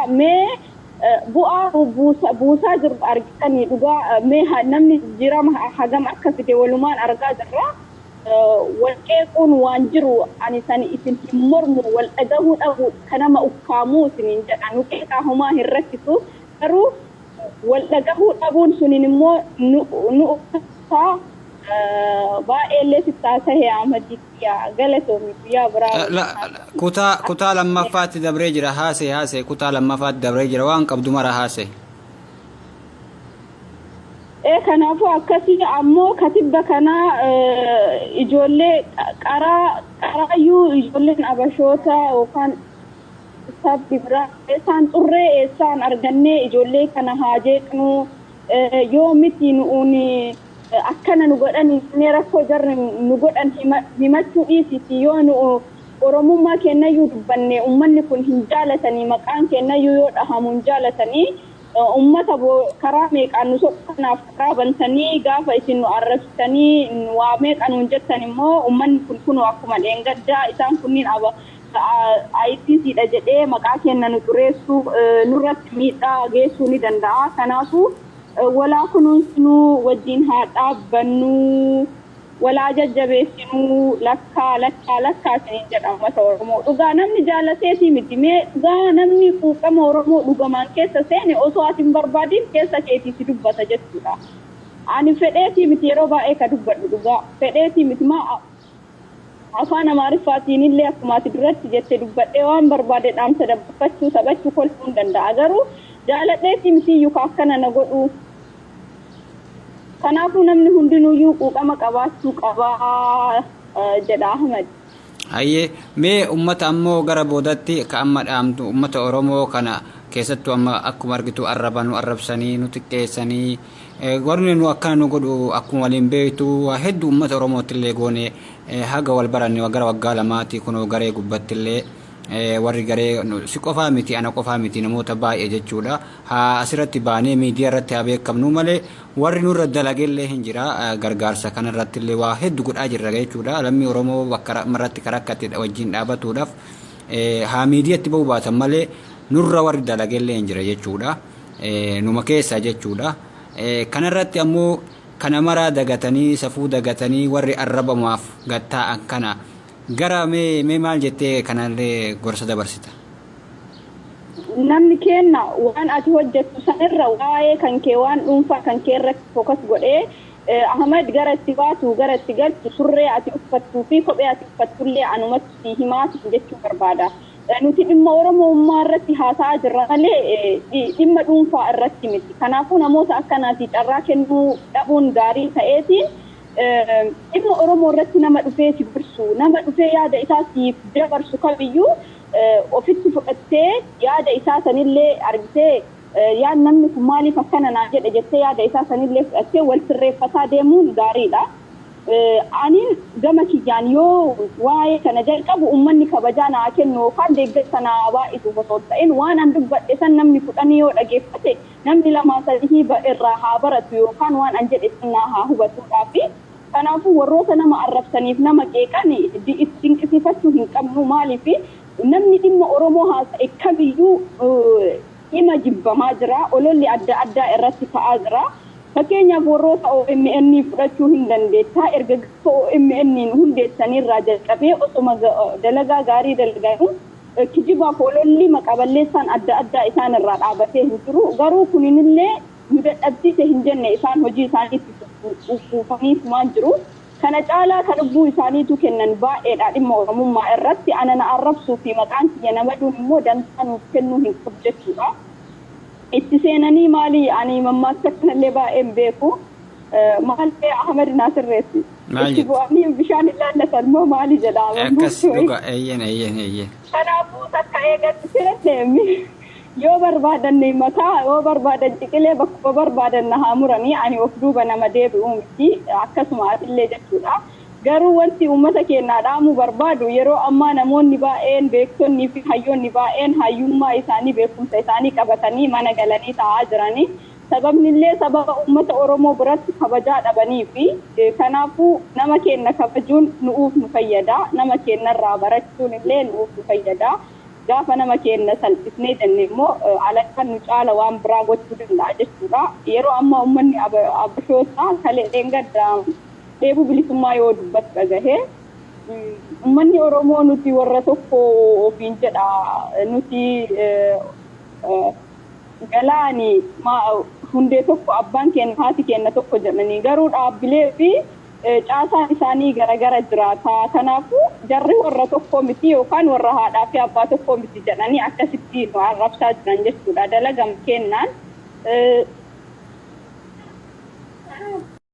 mee bu'aa buusaa jiru argitanii dhugaa mee namni jijjiirama hagam akka fide walumaan argaa jirra. Walqeequun waan jiru ani san isin hin mormu wal dhagahuu dhabu kanama ukkaamuu isiniin jedha nu qeeqaa homaa hin rakkisu garuu wal dhagahuu dhabuun suniin immoo nu uffataa baay'ee sittaasahee Ahmadiyya galatoomi guyyaa biraa. Kutaa lammaffaatti dabree jira haasee kutaa lammaffaatti dabree jira waan qabdu mara haasee. Kanaafuu akkasii ammoo katibba kanaa ijoollee qaraayyuu ijoolleen abashoota yookaan sabbi biraa eessaan xurree eessaan argannee ijoollee kana haa jeeqnu yoo miti nuuni akkana nu godhan inni rakkoo jarri nu godhan himachuu dhiisiti yoo nu oromummaa kennayyuu dubbanne ummanni kun hin jaalatanii maqaan kennayyuu yoo dhahamu hin jaalatanii ummata karaa meeqaan nu sokkanaaf karaa bantanii gaafa isin nu arrabsitanii waa meeqaan nu jettan immoo ummanni kun akkuma dheengaddaa isaan kunniin ICCdha jedhee maqaa kenna nu xureessuu nurratti miidhaa geessuu ni danda'a. Kanaafuu walaa kunuunsinuu wajjin haa dhaabbannu walaa jajjabeessinuu lakkaa isiniin jedha uummata Oromoo. Dhugaa namni jaalateetii miti mee dhugaa namni quuqama Oromoo dhugamaan keessa seene osoo ati hin barbaadin keessa keetii si dubbata jechuudha. Ani fedheetii miti yeroo baay'ee ka dubbadhu dhugaa fedheetii miti maa afaan Amaariffaatiin illee akkuma ati duratti jette dubbadhee waan barbaade dhaamsa dabbafachuu sabachuu kolfuu hin danda'a garuu jaaladheetii mitiyyuu ka akkana na godhu. Kanaafuu namni hundinuyyuu quuqama qabaachuu qabaa jedha Ahmad. Hayyee mee ummata ammoo gara boodatti ka amma dhaamtu ummata Oromoo kana keessattuu amma akkuma argitu arrabsanii nu xiqqeessanii warri nu akkana nu godhu akkuma waliin beektu waa hedduu ummata Oromootti illee goone haga wal baranne gara waggaa lamaati kunoo garee gubbatti illee warri garee si qofaa miti ana qofaa miti namoota baay'ee jechuudha haa asirratti baanee miidiyaa irratti haa beekamnu malee warri nurra dalageellee hin jira gargaarsa kanarratti illee waa hedduu godhaa jirra jechuudha lammii Oromoo bakka marratti karakkatti wajjin dhaabatuudhaaf haa miidiyaatti ba'uu baatan malee nurra warri dalageellee hin jira jechuudha numa keessa jechuudha kanarratti ammoo kana maraa dagatanii safuu dagatanii warri arrabamaaf gattaa'an kana gara mee maal jettee kanallee gorsa dabarsita. Namni kenna waan ati hojjettu sanirra waa'ee kan kee waan dhuunfaa kan kee irratti fokas godhee Ahmad gara itti baatu gara itti galchu surree ati uffattuu fi kophee ati uffattullee anumatti himaatu jechuu barbaada. Nuti dhimma Oromummaa irratti haasa'aa jirra malee dhimma dhuunfaa irratti miti. Kanaafuu namoota akkanaatii carraa kennuu dhabuun gaarii ta'eetiin dhimma Oromoo irratti nama dhufee si birsu nama dhufee yaada isaa siif dabarsu kamiyyuu ofitti fudhattee yaada isaa sanillee argitee yaan namni kun maaliif akkana naa jedhe jettee yaada isaa sanillee fudhattee wal sirreeffataa deemuun gaariidha. Aniin gama kiyyaan yoo waa'ee kana jalqabu uummanni kabajaa naa kennu yookaan deeggarsa naa baay'isu osoo ta'in waan an dubbadhe san namni fudhanii yoo dhageeffate namni lamaa sadii irraa haa baratu yookaan waan an jedhe sanaa haa hubatuudhaafi kanaafuu warroota nama arrabsaniif nama qeeqan dinqisiifachuu hin qabnu maaliif namni dhimma Oromoo haasa'e kamiyyuu dhimma jibbamaa jira ololli adda addaa irratti ta'aa jira. Fakkeenyaaf warroota OMN fudhachuu hin dandeettaa erga OMN hundeessanirraa jalqabee osoma dalagaa gaarii dalaganu kijibaaf ololli maqaballeessaan adda addaa isaan irraa dhaabatee hin jiru garuu kuninillee nu dadhabsiise hin jenne isaan hojii isaaniitti uffufaniif waan jiru kana caalaa kan lubbuu isaaniitu kennan baay'eedha dhimma Oromummaa irratti ana na arrabsuu fi maqaan kiyya namaduun immoo dansaa nuuf kennuu hin qabu jechuudha. Itti seenanii maali ani mammaaksa kanallee baay'een beeku maallee Ahmad Naasirreessi itti bu'anii bishaan ilaallatan moo maali jedhama akkas dhuga eeyyen kanaafuu takka eegatti filadheemi yoo barbaadan mataa yoo barbaadan ciqilee bakka barbaadan na haa muranii ani of duuba nama deebi'uu miti akkasuma atillee jechuudha. Garuu wanti uummata keenyaa dhaamuu barbaadu yeroo ammaa namoonni baay'een beektonnii fi hayyoonni baay'een hayyummaa isaanii beekumsa isaanii qabatanii mana galanii taa'aa jiranii sababni illee sababa uummata Oromoo biratti kabajaa dhabanii fi kanaafuu nama keenya kabajuun nuuf nu fayyada nama keenyarraa barachuun illee nuuf nu fayyada gaafa nama kenna salphisnee jennee immoo alagaan nu caala waan biraa gochuu danda'a jechuudha. Yeroo ammaa uummanni abashootaa kaleen gaddaa dheebuu bilisummaa yoo dubbatu dhagahee uummanni Oromoo nuti warra tokko ofiin jedha nuti galaani hundee tokko abbaan keenya haati keenya tokko jedhanii garuu dhaabbilee fi caasaan isaanii garagara jiraata. Kanaafuu jarri warra tokko miti yookaan warra haadhaa fi abbaa tokko miti jedhanii akkasitti nu arrabsaa jiran jechuudha. Dalagam kennaan